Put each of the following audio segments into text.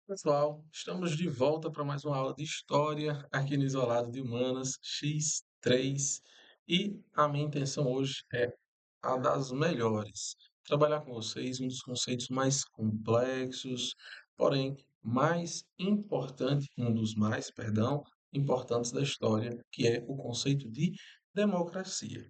Pessoal, estamos de volta para mais uma aula de História aqui no Isolado de Humanas X3 e a minha intenção hoje é a das melhores. Trabalhar com vocês um dos conceitos mais complexos, porém mais importante, um dos mais, perdão, importantes da história, que é o conceito de democracia.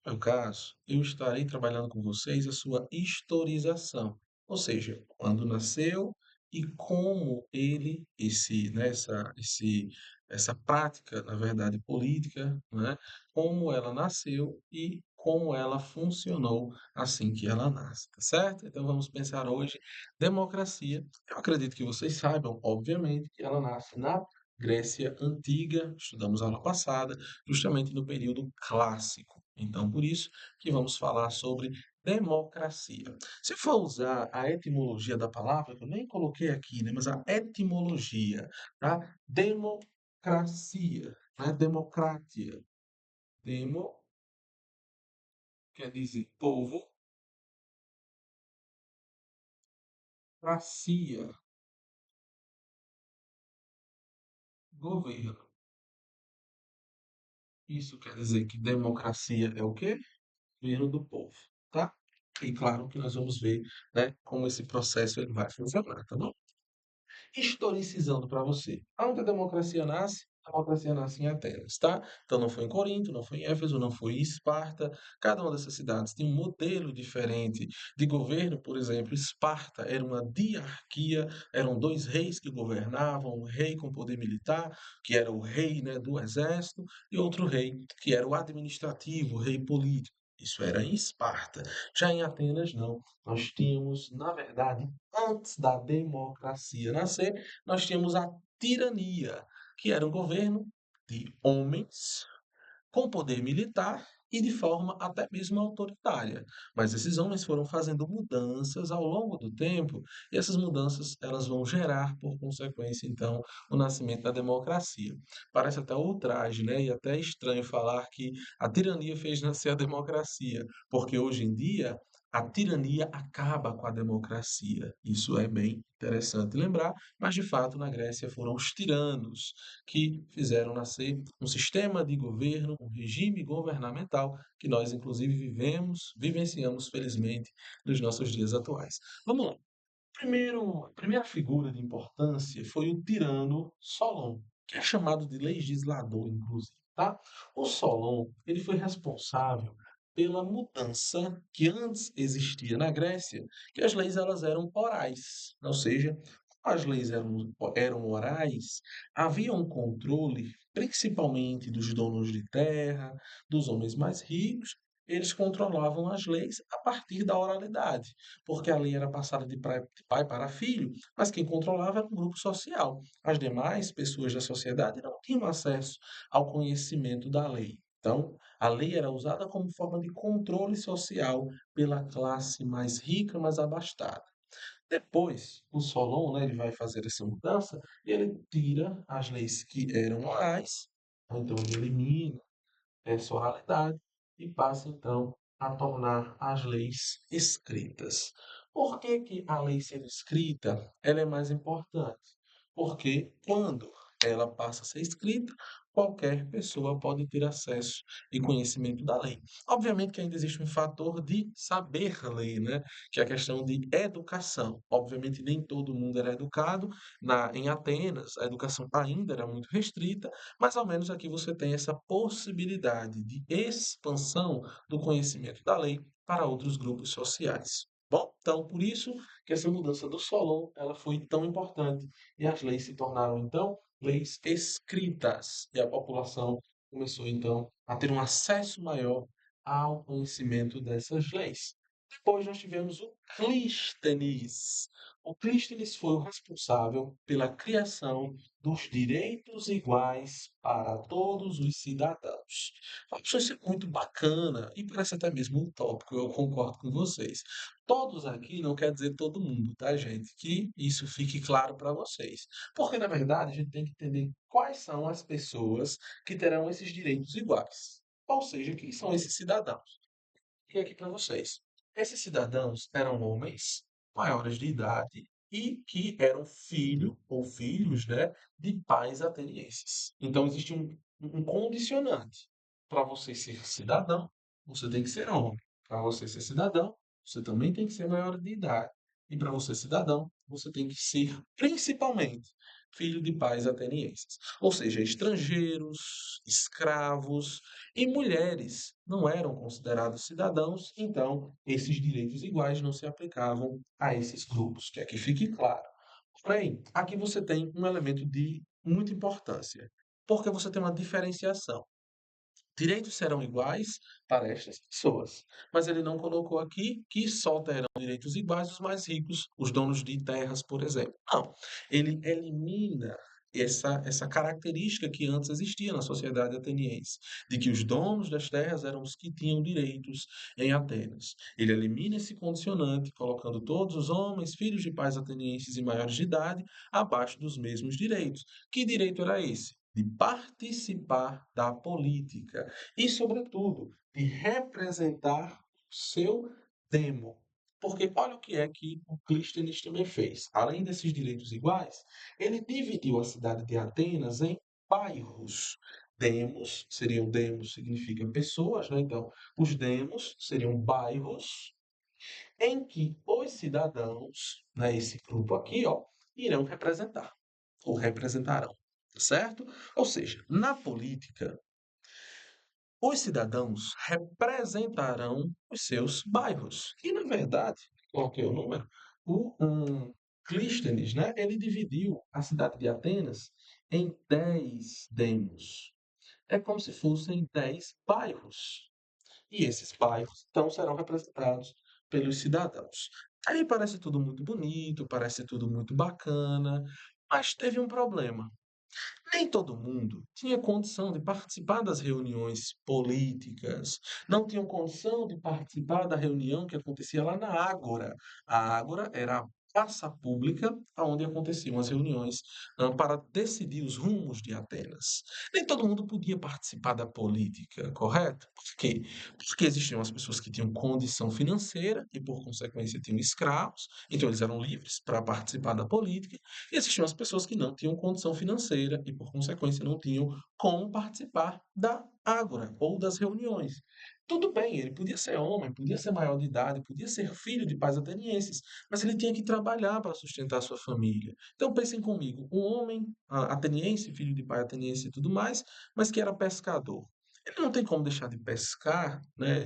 No meu caso, eu estarei trabalhando com vocês a sua historização, ou seja, quando nasceu e como ele, essa prática, na verdade, política, né, como ela nasceu e como ela funcionou assim que ela nasce, tá certo? Então vamos pensar hoje democracia. Eu acredito que vocês saibam, obviamente, que ela nasce na Grécia Antiga, estudamos a aula passada, justamente no período clássico. Então, por isso que vamos falar sobre democracia. Se for usar a etimologia da palavra, que eu nem coloquei aqui, né, mas a etimologia, tá? Democracia, né? Democratia. Demo quer dizer povo, cracia, governo. Isso quer dizer que democracia é o quê? Governo do povo, tá? E claro que nós vamos ver, né, como esse processo ele vai funcionar, tá bom? Historicizando para você. Aonde a democracia nasce? A democracia nasce em Atenas, tá? Então não foi em Corinto, não foi em Éfeso, não foi em Esparta. Cada uma dessas cidades tem um modelo diferente de governo. Por exemplo, Esparta era uma diarquia, eram dois reis que governavam, um rei com poder militar, que era o rei, né, do exército, e outro rei, que era o administrativo, o rei político. Isso era em Esparta. Já em Atenas, não. Nós tínhamos, na verdade, antes da democracia nascer, nós tínhamos a tirania, que era um governo de homens com poder militar e de forma até mesmo autoritária. Mas esses homens foram fazendo mudanças ao longo do tempo, e essas mudanças elas vão gerar, por consequência, então, o nascimento da democracia. Parece até ultraje, né? E até estranho falar que a tirania fez nascer a democracia, porque hoje em dia a tirania acaba com a democracia. Isso é bem interessante lembrar, mas de fato na Grécia foram os tiranos que fizeram nascer um sistema de governo, um regime governamental que nós, inclusive, vivenciamos, felizmente, nos nossos dias atuais. Vamos lá. A primeira figura de importância foi o tirano Solon, que é chamado de legislador, inclusive, tá? O Solon, ele foi responsável pela mudança que antes existia na Grécia, que as leis elas eram orais, ou seja, as leis eram orais, havia um controle, principalmente dos donos de terra, dos homens mais ricos, eles controlavam as leis a partir da oralidade, porque a lei era passada de pai para filho, mas quem controlava era um grupo social. As demais pessoas da sociedade não tinham acesso ao conhecimento da lei. Então, a lei era usada como forma de controle social pela classe mais rica, mais abastada. Depois, o Solon, né, ele vai fazer essa mudança e ele tira as leis que eram orais, então ele elimina essa oralidade e passa então a tornar as leis escritas. Por que que a lei sendo escrita ela é mais importante? Porque quando ela passa a ser escrita, qualquer pessoa pode ter acesso e conhecimento da lei. Obviamente que ainda existe um fator de saber ler, né? Que é a questão de educação. Obviamente nem todo mundo era educado. Em Atenas, a educação ainda era muito restrita, mas ao menos aqui você tem essa possibilidade de expansão do conhecimento da lei para outros grupos sociais. Bom, então por isso que essa mudança do Solon ela foi tão importante e as leis se tornaram então leis escritas e a população começou então a ter um acesso maior ao conhecimento dessas leis. Depois nós tivemos o Clístenes. O Clístenes foi o responsável pela criação dos direitos iguais para todos os cidadãos. Isso é muito bacana e parece até mesmo utópico, eu concordo com vocês. Todos aqui não quer dizer todo mundo, tá, gente? Que isso fique claro para vocês. Porque, na verdade, a gente tem que entender quais são as pessoas que terão esses direitos iguais. Ou seja, quem são esses cidadãos? E aqui para vocês. Esses cidadãos eram homens maiores de idade e que eram filho ou filhos, né, de pais atenienses. Então existe um condicionante. Para você ser cidadão, você tem que ser homem. Para você ser cidadão, você também tem que ser maior de idade. E para você ser cidadão, você tem que ser, principalmente, filho de pais atenienses. Ou seja, estrangeiros, escravos e mulheres não eram considerados cidadãos, então esses direitos iguais não se aplicavam a esses grupos, que aqui fique claro. Porém, aqui você tem um elemento de muita importância, porque você tem uma diferenciação. Direitos serão iguais para estas pessoas. Mas ele não colocou aqui que só terão direitos iguais os mais ricos, os donos de terras, por exemplo. Não. Ele elimina essa característica que antes existia na sociedade ateniense, de que os donos das terras eram os que tinham direitos em Atenas. Ele elimina esse condicionante, colocando todos os homens, filhos de pais atenienses e maiores de idade, abaixo dos mesmos direitos. Que direito era esse? De participar da política e, sobretudo, de representar o seu demo. Porque olha o que é que o Clístenes também fez. Além desses direitos iguais, ele dividiu a cidade de Atenas em bairros. Demos significa pessoas, né? Então, os demos seriam bairros em que os cidadãos, né, esse grupo aqui, ó, irão representar ou representarão, tá certo? Ou seja, na política, os cidadãos representarão os seus bairros. E, na verdade, coloquei o número, Clístenes, né, ele dividiu a cidade de Atenas em 10 demos. É como se fossem 10 bairros. E esses bairros, então, serão representados pelos cidadãos. Aí parece tudo muito bonito, parece tudo muito bacana, mas teve um problema. Nem todo mundo tinha condição de participar das reuniões políticas, não tinham condição de participar da reunião que acontecia lá na Ágora. A Ágora era a praça pública onde aconteciam as reuniões para decidir os rumos de Atenas. Nem todo mundo podia participar da política, correto? Por quê? Porque existiam as pessoas que tinham condição financeira e, por consequência, tinham escravos, então eles eram livres para participar da política. E existiam as pessoas que não tinham condição financeira e, por consequência, não tinham como participar da ágora ou das reuniões. Tudo bem, ele podia ser homem, podia ser maior de idade, podia ser filho de pais atenienses, mas ele tinha que trabalhar para sustentar sua família. Então pensem comigo, um homem ateniense, filho de pai ateniense e tudo mais, mas que era pescador. Ele não tem como deixar de pescar, né?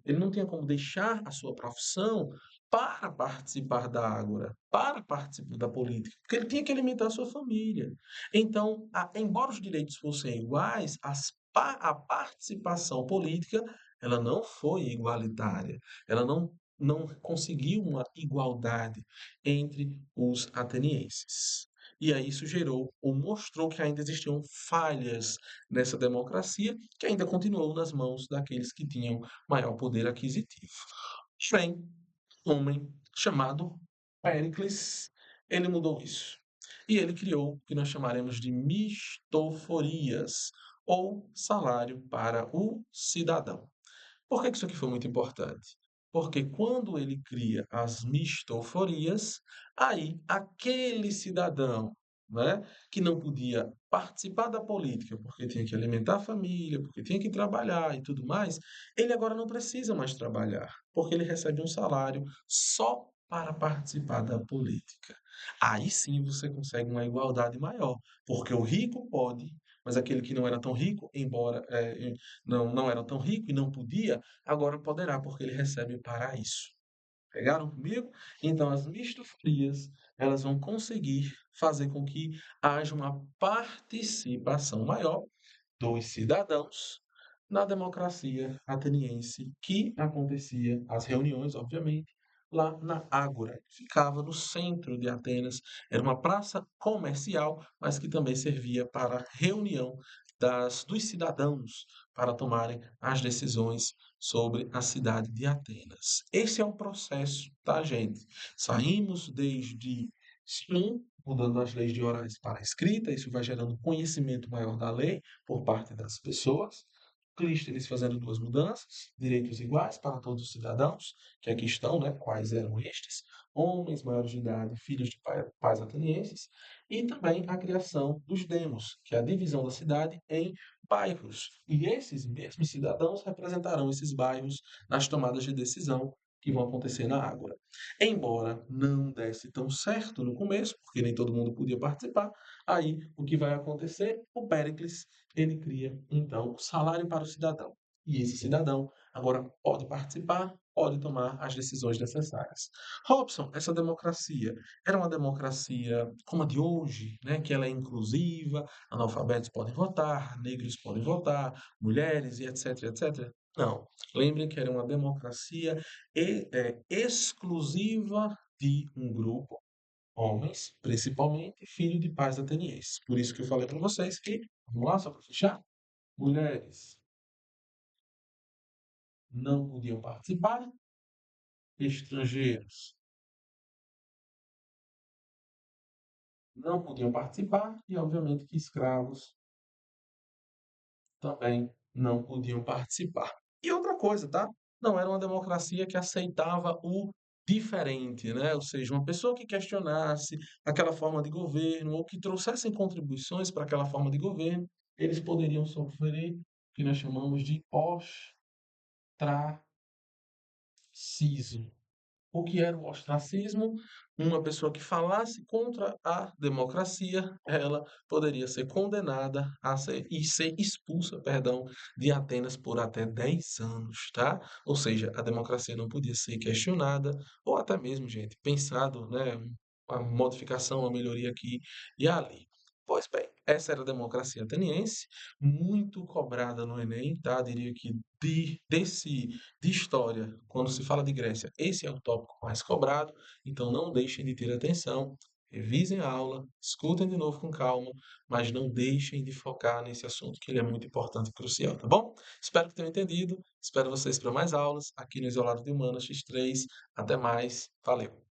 Ele não tinha como deixar a sua profissão para participar da ágora, para participar da política, porque ele tinha que alimentar a sua família. Então, embora os direitos fossem iguais, a participação política ela não foi igualitária, ela não conseguiu uma igualdade entre os atenienses. E aí isso gerou ou mostrou que ainda existiam falhas nessa democracia, que ainda continuou nas mãos daqueles que tinham maior poder aquisitivo. Bem, homem chamado Péricles, ele mudou isso. E ele criou o que nós chamaremos de mistoforias, ou salário para o cidadão. Por que isso aqui foi muito importante? Porque quando ele cria as mistoforias, aí aquele cidadão, né, que não podia participar da política porque tinha que alimentar a família, porque tinha que trabalhar e tudo mais, ele agora não precisa mais trabalhar, porque ele recebe um salário só para participar da política. Aí sim você consegue uma igualdade maior, porque o rico pode, mas aquele que não era tão rico, embora não era tão rico e não podia, agora poderá, porque ele recebe para isso. Pegaram comigo? Então, as mistufrias, elas vão conseguir fazer com que haja uma participação maior dos cidadãos na democracia ateniense, que acontecia, as reuniões, obviamente, lá na Ágora, que ficava no centro de Atenas. Era uma praça comercial, mas que também servia para reunião dos cidadãos para tomarem as decisões sobre a cidade de Atenas. Esse é o processo, tá, gente? Saímos desde sim, mudando as leis de orais para a escrita, isso vai gerando conhecimento maior da lei por parte das pessoas. Clístenes fazendo duas mudanças, direitos iguais para todos os cidadãos, que aqui estão, né? Quais eram estes? Homens maiores de idade, filhos de pais atenienses, e também a criação dos demos, que é a divisão da cidade em bairros. E esses mesmos cidadãos representarão esses bairros nas tomadas de decisão que vão acontecer na Ágora. Embora não desse tão certo no começo, porque nem todo mundo podia participar, aí o que vai acontecer? O Péricles, ele cria então o salário para o cidadão. E esse cidadão agora pode participar, pode tomar as decisões necessárias. Robson, essa democracia era uma democracia como a de hoje, né, que ela é inclusiva, analfabetos podem votar, negros podem votar, mulheres e etc, etc. Não. Lembrem que era uma democracia exclusiva de um grupo, homens, principalmente, filho de pais atenienses. Por isso que eu falei para vocês que, vamos lá, só para fechar, mulheres não podiam participar, estrangeiros não podiam participar e, obviamente, que escravos também não podiam participar. E outra coisa, tá? Não era uma democracia que aceitava o diferente, né? Ou seja, uma pessoa que questionasse aquela forma de governo ou que trouxessem contribuições para aquela forma de governo, eles poderiam sofrer o que nós chamamos de ostracismo. O que era o ostracismo? Uma pessoa que falasse contra a democracia, ela poderia ser condenada e ser expulsa, perdão, de Atenas por até 10 anos, tá? Ou seja, a democracia não podia ser questionada, ou até mesmo, gente, pensado, né, uma modificação, uma melhoria aqui e ali. Pois bem, essa era a democracia ateniense, muito cobrada no Enem, tá? Diria que de história, quando se fala de Grécia, esse é o tópico mais cobrado, então não deixem de ter atenção, revisem a aula, escutem de novo com calma, mas não deixem de focar nesse assunto que ele é muito importante e crucial, tá bom? Espero que tenham entendido, espero vocês para mais aulas aqui no Isolado de Humanas X3. Até mais, valeu!